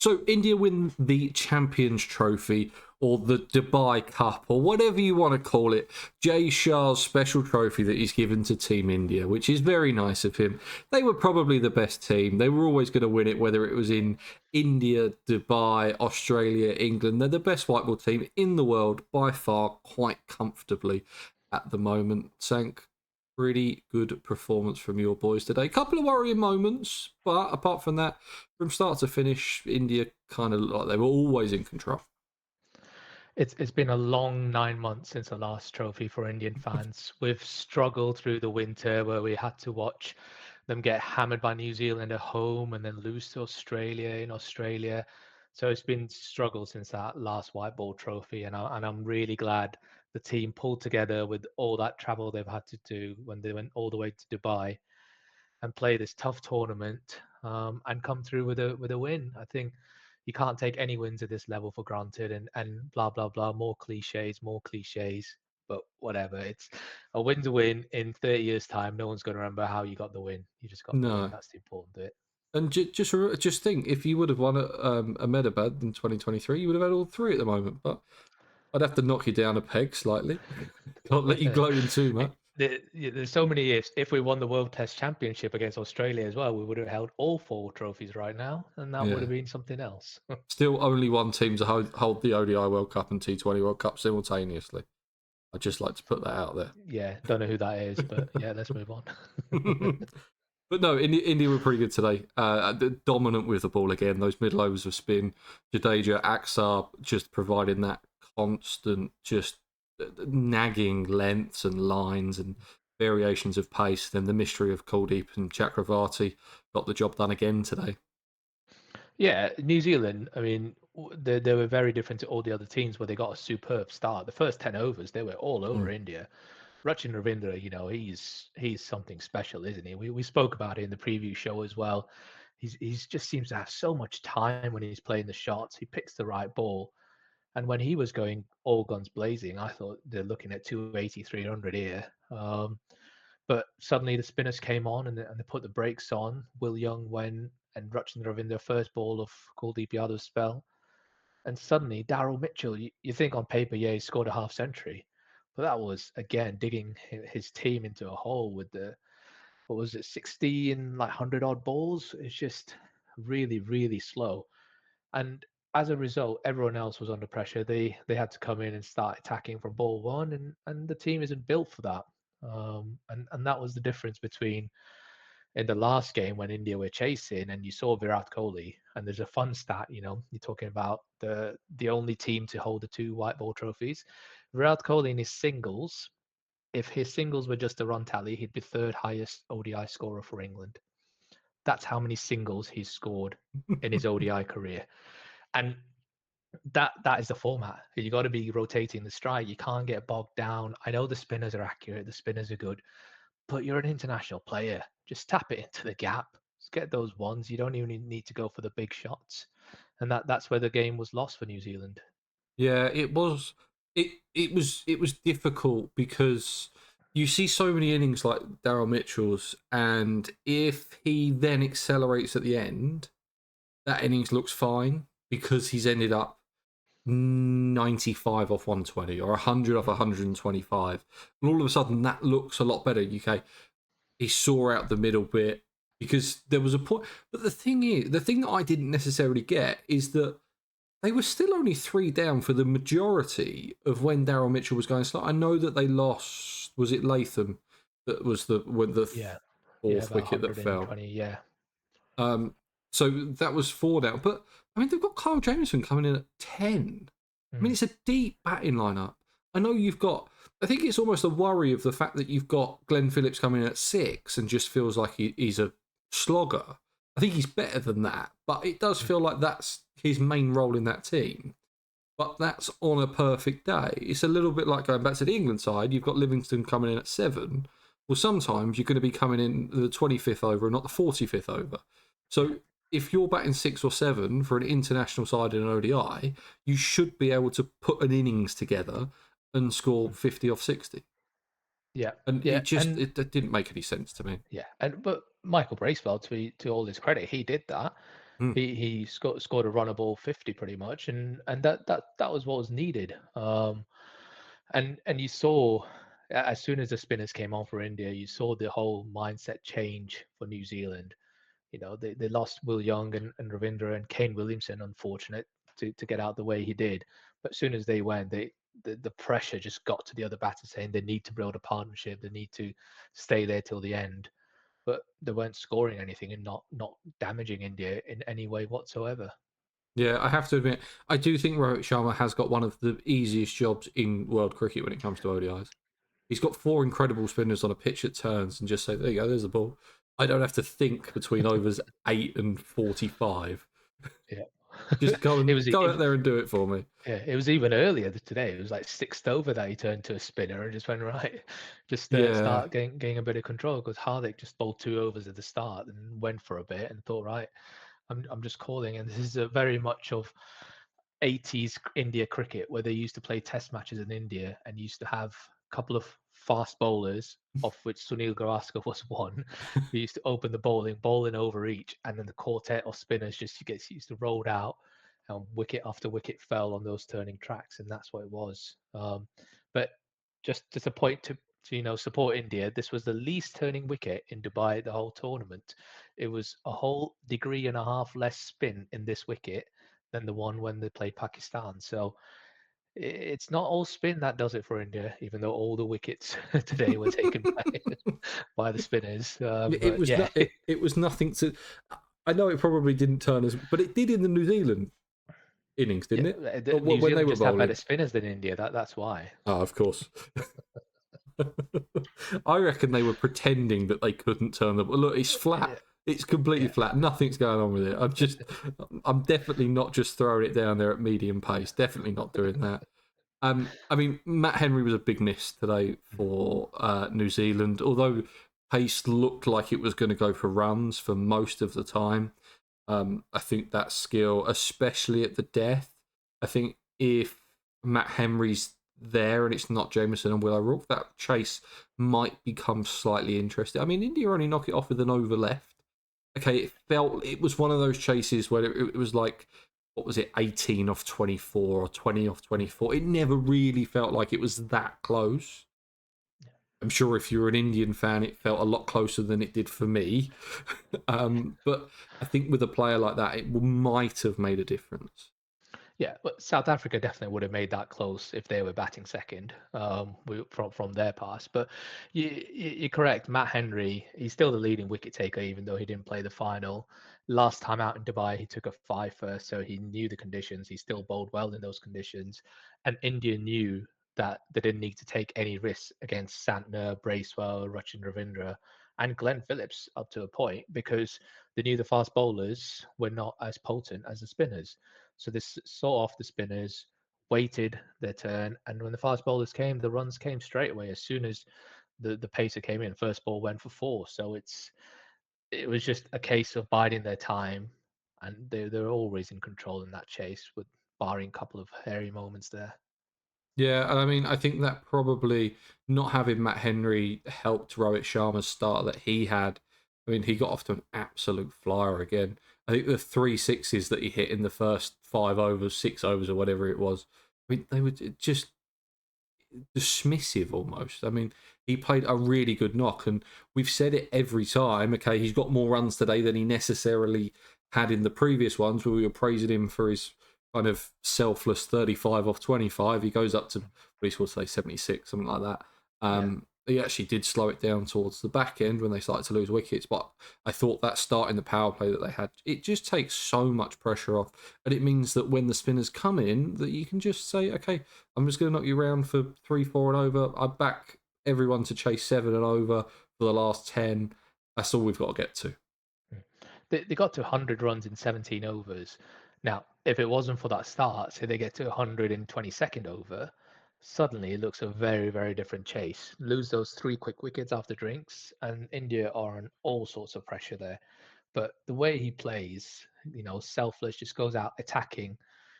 So India win the Champions Trophy or the Dubai Cup or whatever you want to call it. Jay Shah's special trophy that he's given to Team India, which is very nice of him. They were probably the best team. They were always going to win it, whether it was in India, Dubai, Australia, England. They're the best white ball team in the world by far, quite comfortably at the moment. Sank, pretty good performance from your boys today. Couple of worrying moments, but apart from that, from start to finish, India kind of looked like they were always in control. It's been a long 9 months since the last trophy for Indian fans. We've struggled through the winter where we had to watch them get hammered by New Zealand at home and then lose to Australia in Australia. So it's been struggle since that last white ball trophy, and I'm really glad the team pulled together with all that travel they've had to do when they went all the way to Dubai and play this tough tournament, and come through with a win. I think you can't take any wins at this level for granted, and blah blah blah. More cliches, but whatever. It's a win's a win. In 30 years' time, no one's going to remember how you got the win. You just got the win. No. That's the important bit. And just think, if you would have won a Medabad in 2023, you would have had all three at the moment. But I'd have to knock you down a peg slightly. Can't let you gloat in too much. There's so many ifs. If we won the World Test Championship against Australia as well, we would have held all 4 trophies right now, and that would Yeah. have been something else. Still only one team to hold the ODI World Cup and T20 World Cup simultaneously. I'd just like to put that out there. Yeah, don't know who that is, but yeah, let's move on. But no, India were pretty good today. Dominant with the ball again. Those middle overs of spin. Jadeja, Aksar just providing that constant, just nagging lengths and lines and variations of pace. Then the mystery of Kuldeep and Chakravarti got the job done again today. Yeah, New Zealand, I mean, they were very different to all the other teams where they got a superb start. The first 10 overs, they were all over India. Rachin Ravindra, he's something special, isn't he? We spoke about it in the preview show as well. He's just seems to have so much time when he's playing the shots. He picks the right ball. And when he was going all guns blazing, I thought they're looking at 280, 300 here. But suddenly the spinners came on and they put the brakes on. Will Young went and Rachin in their first ball of Kuldeep Yadav's spell. And suddenly Daryl Mitchell, you think on paper, yeah, he scored a half century. But that was, again, digging his team into a hole with what was it, 60 and like 100 odd balls. It's just really, really slow. And as a result, everyone else was under pressure. They had to come in and start attacking from ball one, and the team isn't built for that. And that was the difference between in the last game when India were chasing, and you saw Virat Kohli. And there's a fun stat, you're talking about the only team to hold the 2 white ball trophies. Virat Kohli in his singles, if his singles were just a run tally, he'd be third highest ODI scorer for England. That's how many singles he's scored in his ODI career. And that is the format. You got to be rotating the strike. You can't get bogged down. I know the spinners are accurate, the spinners are good, but you're an international player. Just tap it into the gap. Just get those ones. You don't even need to go for the big shots. And that's where the game was lost for New Zealand. Yeah, it was. It was difficult because you see so many innings like Daryl Mitchell's, and if he then accelerates at the end, that innings looks fine because he's ended up 95 off 120 or 100 off 125. And all of a sudden, that looks a lot better. UK, he saw out the middle bit because there was a point. But the thing that I didn't necessarily get is that they were still only 3 down for the majority of when Daryl Mitchell was going slow. I know that they lost. Was it Latham that was the Yeah, fourth about wicket that fell? 120. Yeah. So that was 4 down. But I mean, they've got Kyle Jamieson coming in at 10. I mean, it's a deep batting lineup. I know you've got. I think it's almost a worry of the fact that you've got Glenn Phillips coming in at 6 and just feels like he's a slogger. I think he's better than that, but it does feel like that's his main role in that team. But that's on a perfect day. It's a little bit like going back to the England side. You've got Livingston coming in at 7. Well, sometimes you're going to be coming in the 25th over and not the 45th over. So if you're batting 6 or 7 for an international side in an ODI, you should be able to put an innings together and score 50 off 60. Yeah. And Yeah. it didn't make any sense to me. Yeah. But Michael Bracewell, to all his credit, he did that. Mm. He scored a runner ball 50 pretty much, and that was what was needed. And you saw as soon as the spinners came on for India, you saw the whole mindset change for New Zealand. They lost Will Young and Ravindra and Kane Williamson, unfortunate to get out the way he did. But as soon as they went, the pressure just got to the other batters saying they need to build a partnership, they need to stay there till the end. But they weren't scoring anything and not damaging India in any way whatsoever. Yeah, I have to admit, I do think Rohit Sharma has got one of the easiest jobs in world cricket when it comes to ODIs. He's got four incredible spinners on a pitch that turns and just say, there you go, there's the ball. I don't have to think between overs 8 and 45. Yeah. Just go it and was go it, out there and do it for me. Yeah, it was even earlier today. It was like sixth over that he turned to a spinner and just went right, just Yeah. start getting a bit of control because Hardik just bowled 2 overs at the start and went for a bit and thought, right, I'm just calling. And this is a very much of 80s India cricket where they used to play test matches in India and used to have a couple of fast bowlers, of which Sunil Gavaskar was one, who used to open the bowling over each, and then the quartet of spinners just gets used to rolled out, and wicket after wicket fell on those turning tracks, and that's what it was. But just a point to support India. This was the least turning wicket in Dubai the whole tournament. It was a whole degree and a half less spin in this wicket than the one when they played Pakistan. So it's not all spin that does it for India, even though all the wickets today were taken by the spinners. It But was yeah, not. It was nothing to. I know it probably didn't turn as, but it did in the New Zealand innings, didn't yeah, it? New When they Zealand were just have better bowling. spinners than India. That's why. Oh, of course. I reckon they were pretending that they couldn't turn the. Look, it's flat. Yeah, It's completely yeah. flat. Nothing's going on with it. I'm definitely not just throwing it down there at medium pace. Definitely not doing that. I mean, Matt Henry was a big miss today for New Zealand. Although pace looked like it was going to go for runs for most of the time. I think that skill, especially at the death, I think if Matt Henry's there and it's not Jameson and Will O'Rourke, that chase might become slightly interesting. I mean, India only knock it off with an over left. Okay, it was one of those chases where it was like, what was it, 18 off 24 or 20 off 24. It never really felt like it was that close. I'm sure if you're an Indian fan, it felt a lot closer than it did for me. But I think with a player like that, it might have made a difference. Yeah, but South Africa definitely would have made that close if they were batting second, from their pass. But you're correct. Matt Henry, he's still the leading wicket taker, even though he didn't play the final. Last time out in Dubai, he took a five first, so he knew the conditions. He still bowled well in those conditions, and India knew that they didn't need to take any risks against Santner, Bracewell, Rachin Ravindra, and Glenn Phillips up to a point because they knew the fast bowlers were not as potent as the spinners. So they saw off the spinners, waited their turn, and when the fast bowlers came, the runs came straight away as soon as the pacer came in. First ball went for four, so it was just a case of biding their time, and they're always in control in that chase, with barring a couple of hairy moments there. Yeah, and I mean, I think that probably not having Matt Henry helped Rohit Sharma's start that he had. I mean, he got off to an absolute flyer again. I think the three sixes that he hit in the first 5 overs, 6 overs, or whatever it was, I mean, they were just dismissive almost. I mean, he played a really good knock, and we've said it every time. Okay, he's got more runs today than he necessarily had in the previous ones, where we were praising him for his kind of selfless 35 off 25. He goes up to what he scored today, 76, something like that. Yeah. He actually did slow it down towards the back end when they started to lose wickets, but I thought that start in the power play that they had, it just takes so much pressure off, and it means that when the spinners come in, that you can just say, okay, I'm just going to knock you around for 3, 4 and over. I back everyone to chase 7 and over for the last 10. That's all we've got to get to. They got to 100 runs in 17 overs. Now, if it wasn't for that start, say they get to 122nd over, suddenly it looks a very, very different chase. Lose those three quick wickets after drinks, and India are on all sorts of pressure there. But the way he plays, selfless, just goes out attacking,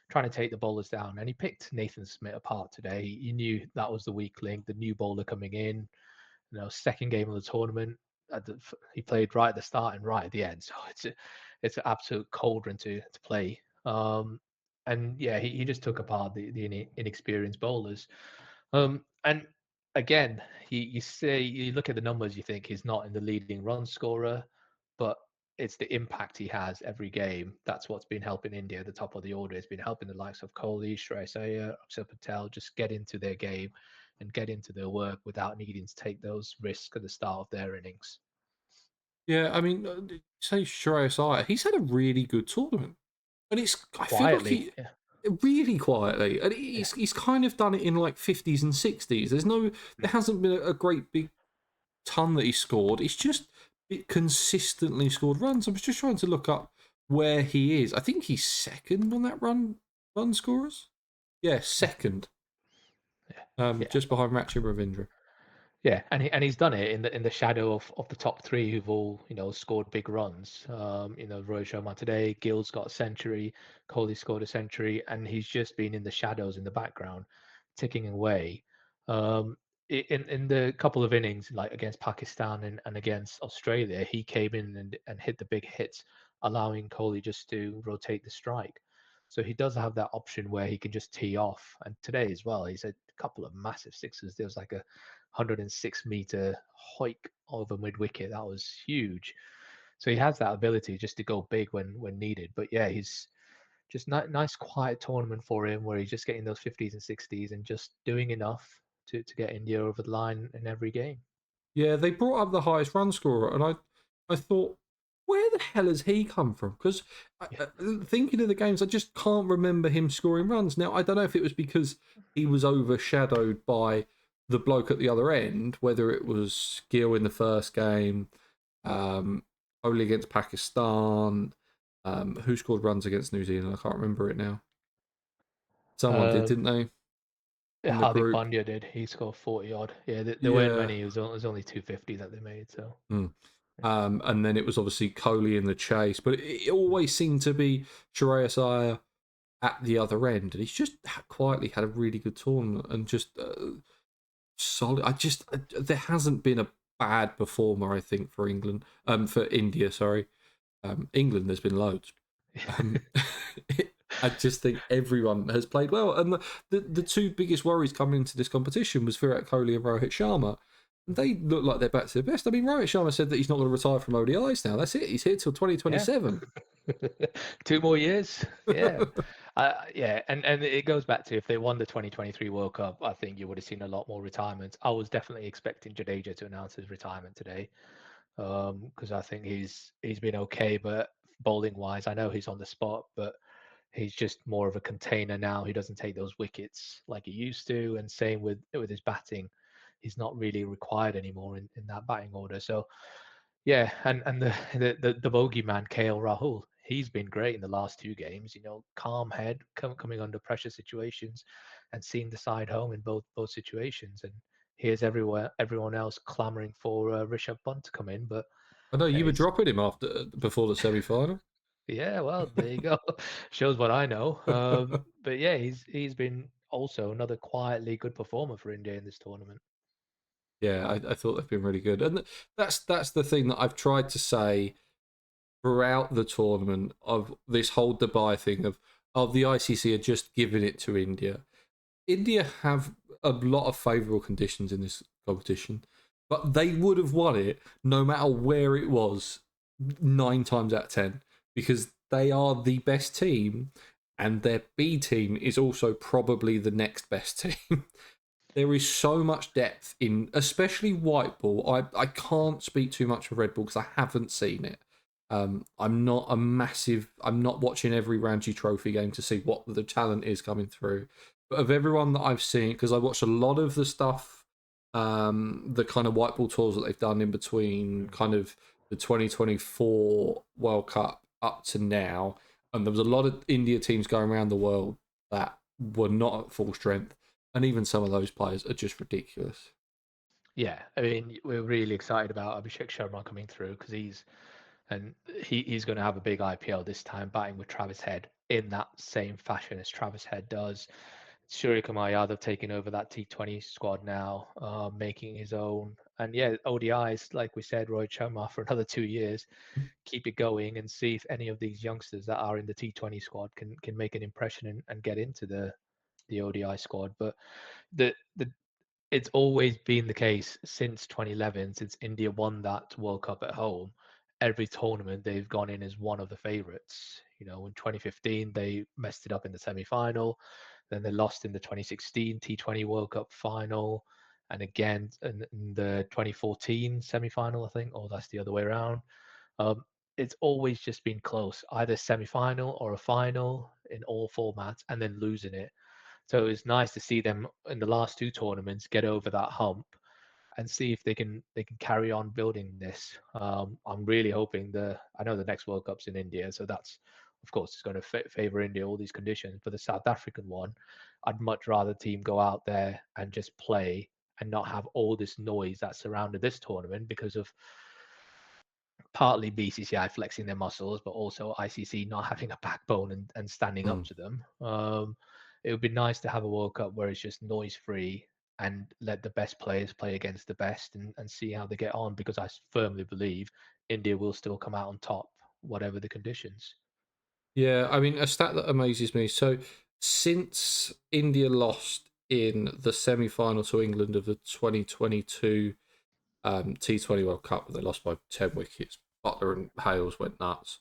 trying to take the bowlers down. And he picked Nathan Smith apart today. He knew that was the weak link, the new bowler coming in, second game of the tournament. He played right at the start and right at the end. So it's an absolute cauldron to play. And yeah, he just took apart the inexperienced bowlers. And again, you look at the numbers, you think he's not in the leading run scorer, but it's the impact he has every game. That's what's been helping India at the top of the order. It's been helping the likes of Kohli, Shreyas Iyer, Akshar Patel just get into their game and get into their work without needing to take those risks at the start of their innings. Yeah, I mean, say Shreyas Iyer, he's had a really good tournament, and I feel like Quietly, he yeah. really quietly, and Yeah. he's kind of done it in like 50s and 60s. There hasn't been a great big ton that he scored. He's just consistently scored runs. I was just trying to look up where he is. I think he's second on that run scorers. Yeah, second, Yeah. Yeah. just behind Rachin Ravindra. Yeah, and he's done it in the shadow of the top three who've all scored big runs. Rohit Sharma today, Gill's got a century, Kohli scored a century, and he's just been in the shadows in the background, ticking away. In the couple of innings, like against Pakistan and against Australia, he came in and hit the big hits, allowing Kohli just to rotate the strike. So he does have that option where he can just tee off. And today as well, he's had a couple of massive sixes. There was like a 106-meter hike over mid wicket. That was huge. So he has that ability just to go big when needed. But yeah, he's just nice quiet tournament for him where he's just getting those 50s and 60s and just doing enough to get India over the line in every game. Yeah, they brought up the highest run scorer, and I thought, where the hell has he come from? Because Yeah. thinking of the games, I just can't remember him scoring runs. Now, I don't know if it was because he was overshadowed by the bloke at the other end, whether it was Gill in the first game, um, only against Pakistan, who scored runs against New Zealand? I can't remember it now. Someone did, Um, didn't they, yeah, in the Hardik group? Pandya did. He scored 40 odd. Yeah, there weren't Yeah. many. It was only 250 that they made. So Hmm. And then it was obviously Coley in the chase, but it always seemed to be Shreyas Iyer at the other end, and he's just quietly had a really good tournament and just solid. There hasn't been a bad performer, I think, for England, for India. Sorry, England. There's been loads. Um, I just think everyone has played well, and the two biggest worries coming into this competition was Virat Kohli and Rohit Sharma. They look like they're back to their best. I mean, Rohit Sharma said that he's not going to retire from ODIs now. That's it. He's here till yeah. 2027. 2 more years. Yeah. Yeah, and it goes back to if they won the 2023 World Cup, I think you would have seen a lot more retirements. I was definitely expecting Jadeja to announce his retirement today, because I think he's been okay, but bowling wise, I know he's on the spot, but he's just more of a container now. He doesn't take those wickets like he used to, and same with his batting, he's not really required anymore in that batting order. So yeah, and the bogeyman KL Rahul, he's been great in the last two games. Calm head, coming under pressure situations, and seeing the side home in both situations. And here's everyone else clamoring for Rishabh Pant to come in, but I know you were it's dropping him before the semi final. yeah, well, there you go. Shows what I know. But yeah, he's been also another quietly good performer for India in this tournament. Yeah, I thought they've been really good, and that's the thing that I've tried to say throughout the tournament of this whole Dubai thing of the ICC are just giving it to India. India have a lot of favourable conditions in this competition, but they would have won it no matter where it was 9 times out of 10 because they are the best team and their B team is also probably the next best team. There is so much depth in, especially white ball. I can't speak too much for red ball because I haven't seen it. I'm not a massive. I'm not watching every Ranji Trophy game to see what the talent is coming through. But of everyone that I've seen, because I watched a lot of the stuff, the kind of white ball tours that they've done in between, kind of the 2024 World Cup up to now, and there was a lot of India teams going around the world that were not at full strength and even some of those players are just ridiculous. Yeah, I mean, we're really excited about Abhishek Sharma coming through because he's going to have a big IPL this time, batting with Travis Head in that same fashion as Travis Head does. Surya Yadav taking over that T20 squad now, making his own. And yeah, ODIs, like we said, Rohit Sharma for another 2 years. Keep it going and see if any of these youngsters that are in the T20 squad can make an impression and get into the ODI squad. But the it's always been the case since 2011, since India won that World Cup at home. Every tournament they've gone in as one of the favourites. You know, in 2015 they messed it up in the semi-final, then they lost in the 2016 T20 World Cup final, and again in the 2014 semi-final, I think, or that's the other way around. Um, it's always just been close, either semi-final or a final in all formats, and then losing it. So it's nice to see them in the last two tournaments get over that hump and see if they can carry on building this. I'm really hoping I know the next World Cup's in India, so that's of course it's going to favor India all these conditions. But the South African one, I'd much rather the team go out there and just play and not have all this noise that surrounded this tournament because of partly BCCI flexing their muscles, but also ICC not having a backbone and standing up Mm. to them. It would be nice to have a World Cup where it's just noise free and let the best players play against the best and see how they get on because I firmly believe India will still come out on top, whatever the conditions. Yeah, I mean, a stat that amazes me. So, since India lost in the semi final to England of the 2022 T20 World Cup, they lost by 10 wickets. Butler and Hales went nuts.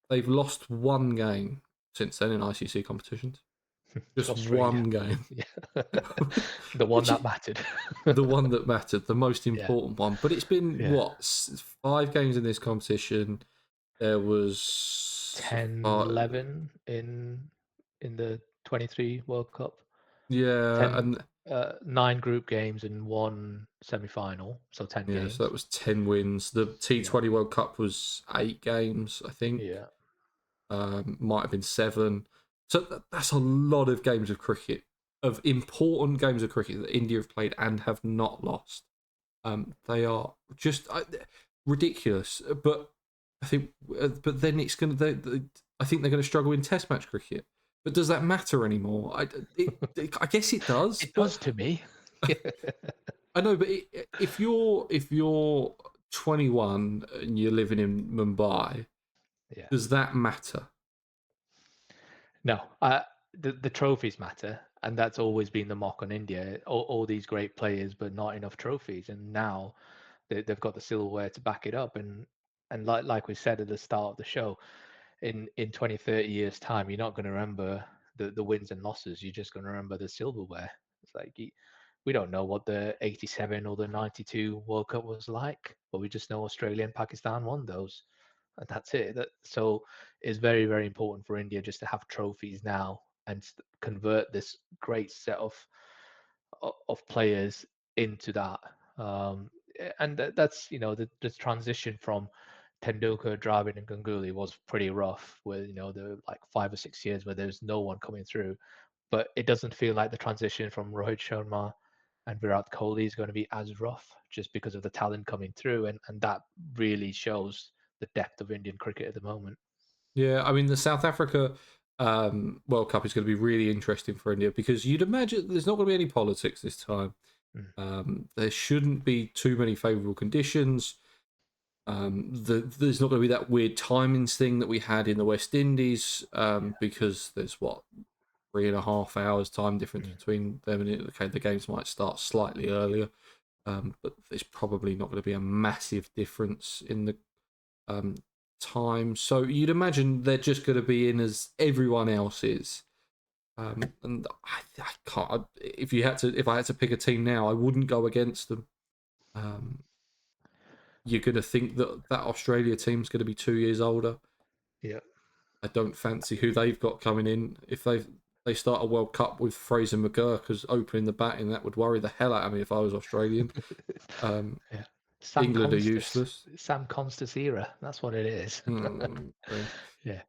They've lost one game since then in ICC competitions. To Just Australia. one game. Yeah. The one Which that is mattered. the one that mattered, the most Yeah. important one. But it's been, Yeah. what, 5 games in this competition? There was 10, 11 in the 23 World Cup. yeah, 10, and 9 group games and one semi-final, so 10 yeah, so that games. was 10 wins. The Yeah, T20 World Cup was 8 games, I think. yeah, Might have been 7. So that's a lot of games of cricket, of important games of cricket that India have played and have not lost. They are just ridiculous. But I think, but then it's going to. I think they're going to struggle in Test match cricket. But does that matter anymore? I guess it does. it But does to me. I know. But if you're 21 and you're living in Mumbai, Yeah, does that matter? no, the trophies matter, and that's always been the mock on India. All these great players, but not enough trophies, and now they've got the silverware to back it up. And like we said at the start of the show, in 20, 30 years time, you're not going to remember the wins and losses. You're just going to remember the silverware. It's like we don't know what the 87 or the 92 World Cup was like, but we just know Australia and Pakistan won those, and that's it. So it's very, very important for India just to have trophies now and convert this great set of players into that. Um, and that's the transition from Tendulkar, Dravid, and Ganguly was pretty rough. Where there were like 5 or 6 years where there's no one coming through, but it doesn't feel like the transition from Rohit Sharma and Virat Kohli is going to be as rough just because of the talent coming through, and that really shows the depth of Indian cricket at the moment. Yeah, I mean the South Africa World Cup is going to be really interesting for India because you'd imagine there's not going to be any politics this time. Mm. There shouldn't be too many favourable conditions. There's not going to be that weird timings thing that we had in the West Indies because there's 3.5 hours time difference Mm. between them and it. Okay, the games might start slightly earlier, but there's probably not going to be a massive difference in the um, time. So you'd imagine they're just going to be in as everyone else is. And I can't. If I had to pick a team now, I wouldn't go against them. Um, you're going to think that Australia team's going to be 2 years older. Yeah. I don't fancy who they've got coming in. If they start a World Cup with Fraser McGurk as opening the batting, that would worry the hell out of me if I was Australian. Yeah. Sam England are Constas, useless. Sam Constas era. That's what it is. Okay. Yeah.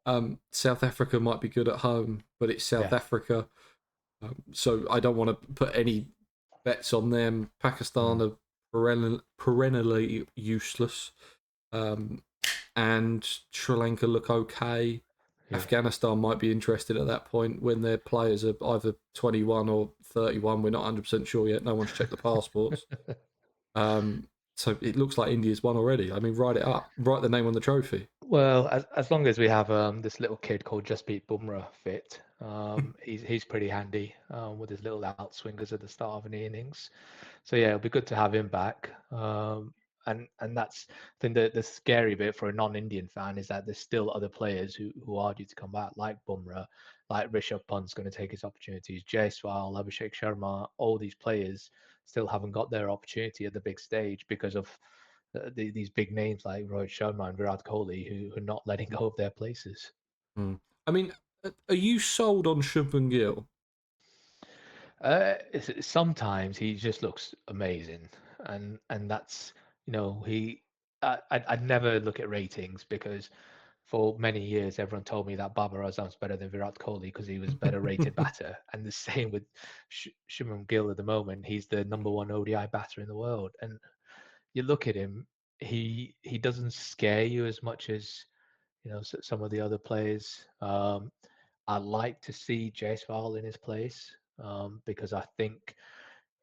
South Africa might be good at home, but it's South Yeah. Africa, so I don't want to put any bets on them. Pakistan Mm. are perennially useless, and Sri Lanka look okay. Yeah. Afghanistan might be interested at that point when their players are either 21 or 31. We're not 100% sure yet. No one's checked the passports. Um, so it looks like India's won already. I mean, write it up. Write the name on the trophy. Well, as long as we have this little kid called Jasprit Bumrah fit, he's pretty handy with his little outswingers at the start of an innings. So yeah, it'll be good to have him back. And that's I think the scary bit for a non-Indian fan is that there's still other players who are due to come back, like Bumrah, like Rishabh Pant's going to take his opportunities, Jaiswal, Abhishek Sharma, all these players still haven't got their opportunity at the big stage because of these big names like Rohit Sharma and Virat Kohli who are not letting go of their places. Hmm. I mean, are you sold on Shubman Gill? Sometimes he just looks amazing, and that's he. I'd never look at ratings because for many years everyone told me that Babar Azam's better than Virat Kohli because he was better rated batter, and the same with Shubman Gill at the moment. He's the number one ODI batter in the world, and you look at him, he doesn't scare you as much as some of the other players. I like to see Jaiswal in his place because I think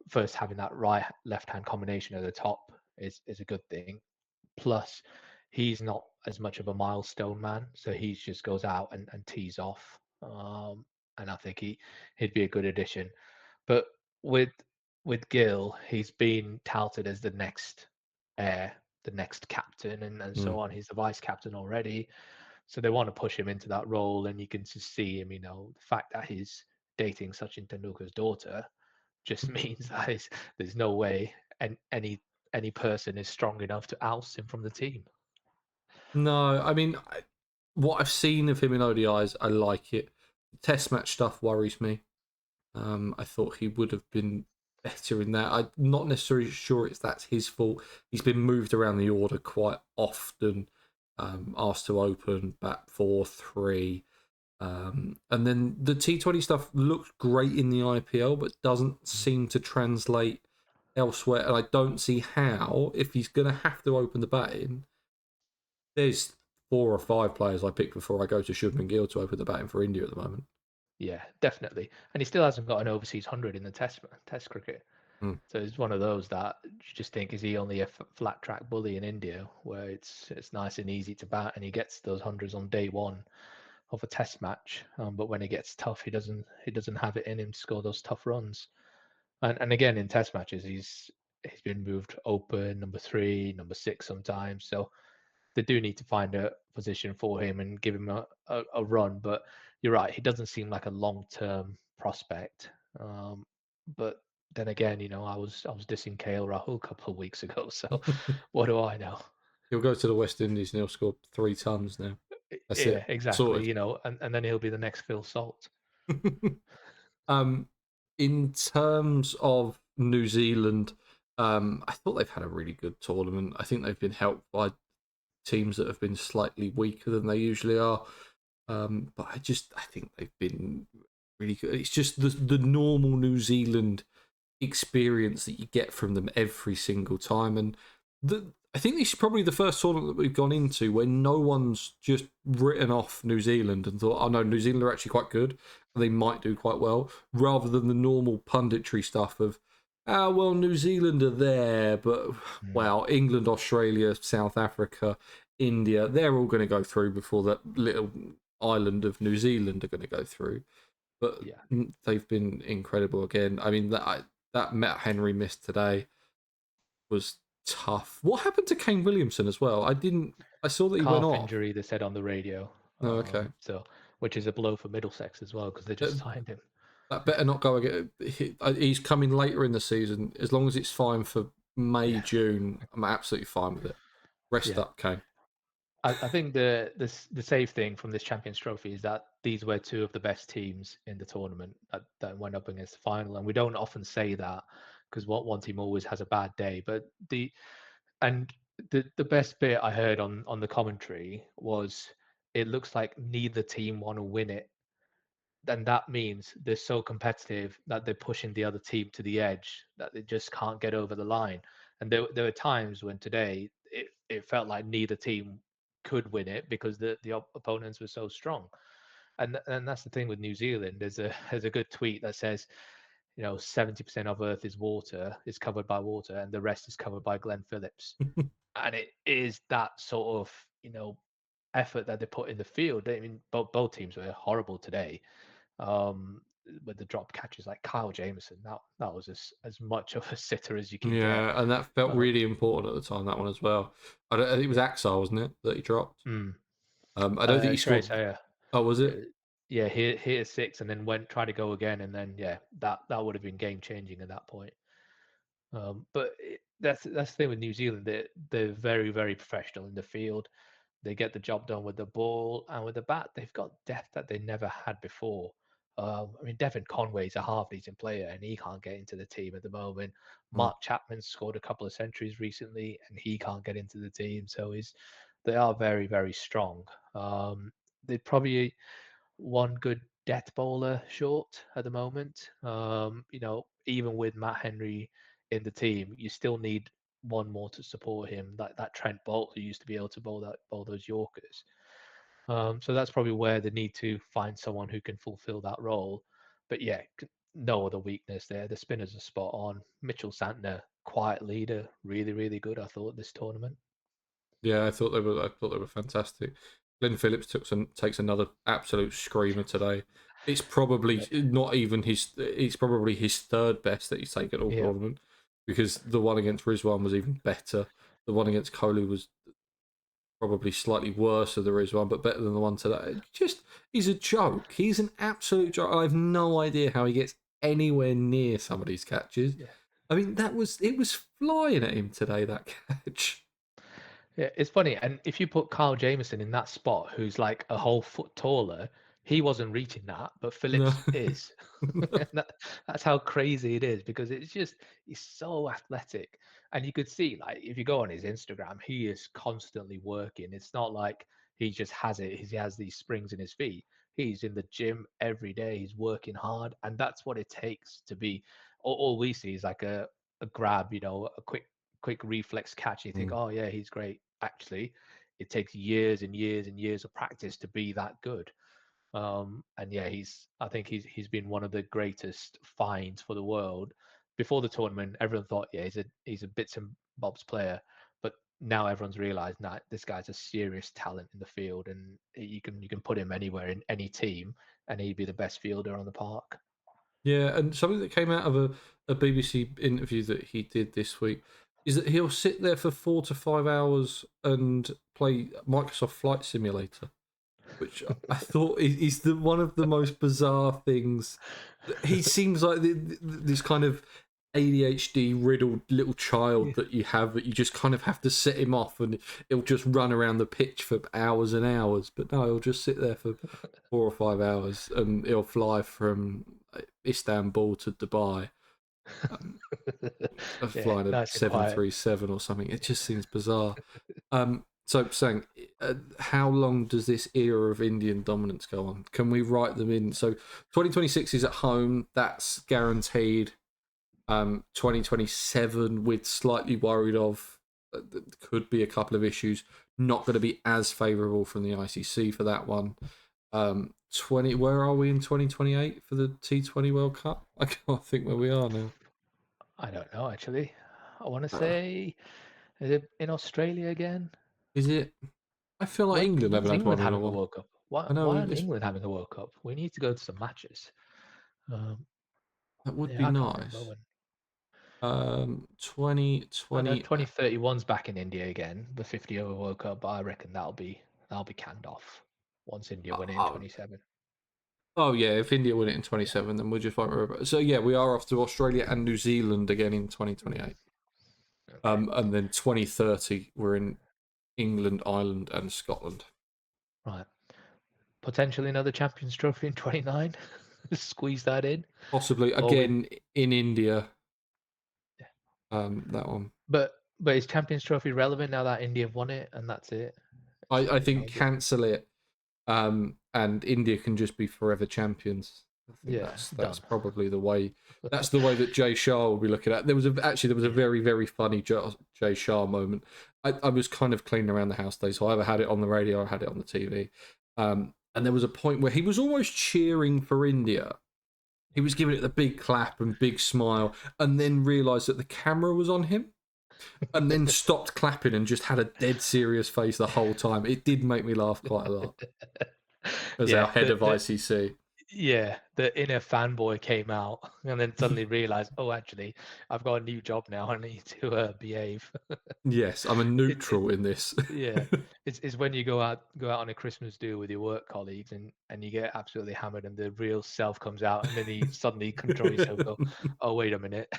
first having that right left hand combination at the top is a good thing. Plus, he's not as much of a milestone man, so he just goes out and tees off. And I think he'd be a good addition. But with with Gill, he's been touted as the next heir, the next captain, and Hmm. so on. He's the vice captain already. So they want to push him into that role, and you can just see him. The fact that he's dating Sachin Tendulkar's daughter just means that there's no way any person is strong enough to oust him from the team. No, I mean, what I've seen of him in ODIs, I like it. Test match stuff worries me. I thought he would have been better in that. I'm not necessarily sure that's his fault. He's been moved around the order quite often, asked to open, bat 4-3. And then the T20 stuff looked great in the IPL, but doesn't seem to translate elsewhere. And I don't see how, if he's going to have to open the batting, there's 4 or 5 players I pick before I go to Shubman Gill to open the batting for India at the moment. Yeah, definitely. And he still hasn't got an overseas 100 in the test cricket. Mm. So it's one of those that you just think, is he only a flat track bully in India where it's nice and easy to bat and he gets those hundreds on day one of a test match, but when it gets tough, he doesn't have it in him to score those tough runs. And again in test matches, he's been moved open, number 3, number 6 sometimes. So they do need to find a position for him and give him a run. But you're right, he doesn't seem like a long term prospect. But then again, I was dissing KL Rahul a couple of weeks ago, so what do I know? He'll go to the West Indies and he'll score 3 tons now. That's Yeah, it. exactly. Sorted. And then he'll be the next Phil Salt. um, in terms of New Zealand, I thought they've had a really good tournament. I think they've been helped by teams that have been slightly weaker than they usually are. But I think they've been really good. It's just the normal New Zealand experience that you get from them every single time. And I think this is probably the first tournament that we've gone into where no one's just written off New Zealand and thought, oh no, New Zealand are actually quite good and they might do quite well, rather than the normal punditry stuff of, well, New Zealand are there, but Mm, well, England, Australia, South Africa, India, they're all going to go through before that little island of New Zealand are going to go through. But yeah. they've been incredible again. I mean, that Matt Henry missed today was tough. What happened to Kane Williamson as well? I didn't. I saw that he went Calf off. injury, they said on the radio. Oh, okay. So which is a blow for Middlesex as well because they just That, signed him. that better not go again. He's coming later in the season. As long as it's fine for May, Yeah, June, I'm absolutely fine with it. Rest yeah. up, Kane. I think the safe thing from this Champions Trophy is that these were two of the best teams in the tournament that went up against the final, and we don't often say that because what one team always has a bad day. But and the best bit I heard on the commentary was it looks like neither team want to win it, then that means they're so competitive that they're pushing the other team to the edge that they just can't get over the line. And there were times when today it felt like neither team could win it because the opponents were so strong. And that's the thing with New Zealand. There's a good tweet that says, 70% of Earth is covered by water, and the rest is covered by Glenn Phillips. And it is that sort of effort that they put in the field. I mean, both teams were horrible today. With the drop catches like Kyle Jameson, that was as much of a sitter as you can get. Yeah, and that felt Um, really important at the time, that one as well. I think it was yeah. Axar, wasn't it, that he dropped? Mm. I don't think he Shrey scored. Sayer, Oh, was it? yeah, hit a six and then went try to go again, and then yeah, that would have been game changing at that point. But that's the thing with New Zealand. They're very very professional in the field. They get the job done with the ball and with the bat. They've got depth that they never had before. I mean, Devin Conway's a half decent player, and he can't get into the team at the moment. Mm. Mark Chapman scored a couple of centuries recently, and he can't get into the team. So they are very very strong. They probably one good death bowler short at the moment. Even with Matt Henry in the team, you still need one more to support him, like that Trent Bolt who used to be able to bowl those Yorkers. So that's probably where they need to find someone who can fulfill that role. But yeah, no other weakness there. The spinners are spot on. Mitchell Santner, quiet leader, really really good. I thought this tournament. Yeah, I thought they were. I thought they were fantastic. Glenn Phillips takes another absolute screamer today. It's probably Yep. not even his. It's probably his third best that he's taken all Yeah. tournament, because the one against Rizwan was even better. The one against Kohli was probably slightly worse than the Rizwan, but better than the one today. Just he's a joke. He's an absolute joke. I have no idea how he gets anywhere near some of these catches. Yeah. I mean, it was flying at him today, that catch. Yeah, it's funny. And if you put Kyle Jameson in that spot, who's like a whole foot taller, he wasn't reaching that, but No. Phillips is. And that's how crazy it is because he's so athletic. And you could see, like, if you go on his Instagram, he is constantly working. It's not like he just has it, he has these springs in his feet. He's in the gym every day, he's working hard. And that's what it takes to be. All we see is like a grab, a quick reflex catch. You think, Mm. oh yeah, he's great. Actually, it takes years and years and years of practice to be that good. And yeah, I think he's been one of the greatest finds for the world. Before the tournament, everyone thought, yeah, he's a bits and bobs player, but now everyone's realised, nah, this guy's a serious talent in the field, and you can put him anywhere in any team, and he'd be the best fielder on the park. Yeah, and something that came out of a BBC interview that he did this week is that he'll sit there for 4 to 5 hours and play Microsoft Flight Simulator, which I thought is one of the most bizarre things. He seems like this kind of ADHD riddled little child that you have, that you just kind of have to set him off and he'll just run around the pitch for hours and hours. But no, he'll just sit there for 4 or 5 hours and he'll fly from Istanbul to Dubai, um, Yeah, flying a nice and quiet. 737 or something. It just seems bizarre. So, Sank, how long does this era of Indian dominance go on? Can we write them in? So, 2026 is at home. That's guaranteed. 2027, we're slightly worried of. There could be a couple of issues. Not going to be as favourable from the ICC for that one. 20. Where are we in 2028 for the T20 World Cup? I can't think where we are now. I don't know actually. I want to Uh, say, is it in Australia again? is it? I feel like England haven't When's had one England in a having a while. World Cup? Why I know why aren't England having a World Cup? We need to go to some matches. Um, that would be yeah, I can't remember nice. when. I know 2020. 2031's back in India again, the 50 over World Cup, but I reckon that'll be canned off once India win it in Oh, 27. oh yeah, if India win it in Yeah. 27, then we just won't worry about it. So yeah, we are off to Australia and New Zealand again in 2028. Okay. And then 2030, we're in England, Ireland, and Scotland. Right. Potentially another Champions Trophy in 29. Squeeze that in. Possibly Or we again in India. yeah. That one. But is Champions Trophy relevant now that India have won it and that's it? I think Is it? cancel it. And India can just be forever champions. I think Yeah, that's done. probably the way. That's the way that Jay Shah will be looking at. There was a very very funny Jay Shah moment. I was kind of cleaning around the house today, so I either had it on the radio or I had it on the TV. And and there was a point where he was almost cheering for India. He was giving it the big clap and big smile, and then realised that the camera was on him, and then stopped clapping and just had a dead serious face the whole time. It did make me laugh quite a lot as our Yeah, head of ICC. yeah, the inner fanboy came out, and then suddenly realized, oh, actually, I've got a new job now. I need to behave. Yes, I'm a It neutral in this. yeah, it's when you go out on a Christmas do with your work colleagues, and you get absolutely hammered, and the real self comes out, and then you suddenly control yourself. Go, oh, wait a minute.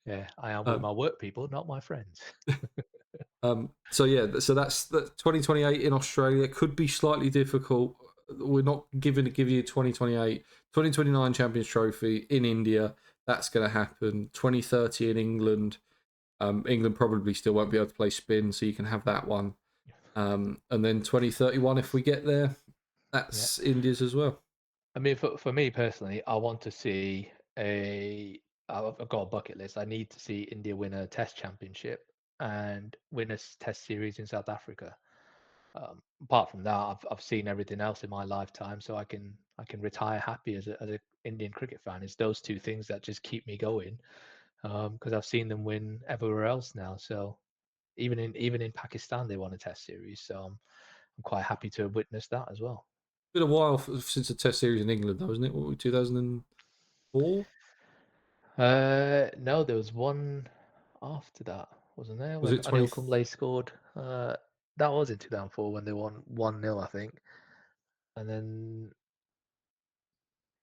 Yeah, I am with um, my work people, not my friends. so yeah, so that's 2028 in Australia. Could be slightly difficult. We're not giving to give you 2028, 2029 Champions Trophy in India. That's going to happen. 2030 in England. England probably still won't be able to play spin, so you can have that one. And then 2031, if we get there, Yeah. that's India's as well. I mean, for me personally, I want to see a. I've got a bucket list. I need to see India win a Test championship and win a Test series in South Africa. Apart from that, I've seen everything else in my lifetime, so I can retire happy as a Indian cricket fan. It's those two things that just keep me going, because I've seen them win everywhere else now. So even in Pakistan, they won a Test series. So I'm quite happy to witness that as well. Been a while since the Test series in England, though, isn't it? What were we, 2004? No, there was one after that, wasn't there? Was When it 20? Anil Kumble scored. That was in 2004 when they won 1-0, I think. And then,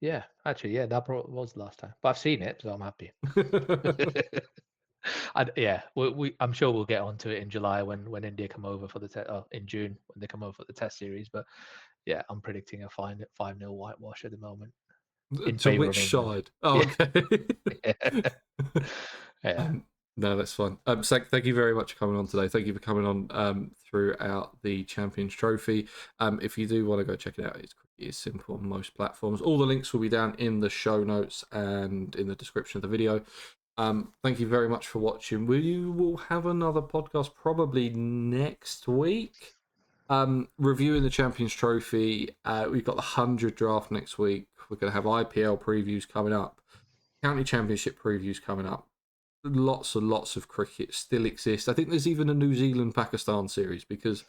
yeah, actually, yeah, that was the last time. But I've seen it, so I'm happy. Yeah, I'm sure we'll get onto it in July when India come over for the in June when they come over for the Test series. But yeah, I'm predicting a 5-0 whitewash at the moment in To favor of which England. side? Oh, Yeah, okay. yeah, No, that's fine. Sank, thank you very much for coming on today. Thank you for coming on throughout the Champions Trophy. If you do want to go check it out, it's simple on most platforms. All the links will be down in the show notes and in the description of the video. Thank you very much for watching. We will have another podcast probably next week. Reviewing the Champions Trophy. We've got the 100 draft next week. We're going to have IPL previews coming up, County Championship previews coming up. Lots and lots of cricket still exists. I think there's even a New Zealand-Pakistan series because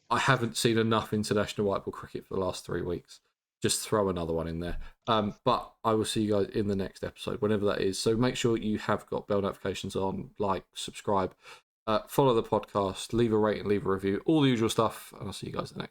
I haven't seen enough international white ball cricket for the last 3 weeks. Just throw another one in there. But I will see you guys in the next episode, whenever that is. So make sure you have got bell notifications on, like, subscribe, follow the podcast, leave a rating, leave a review, all the usual stuff. And I'll see you guys in the next.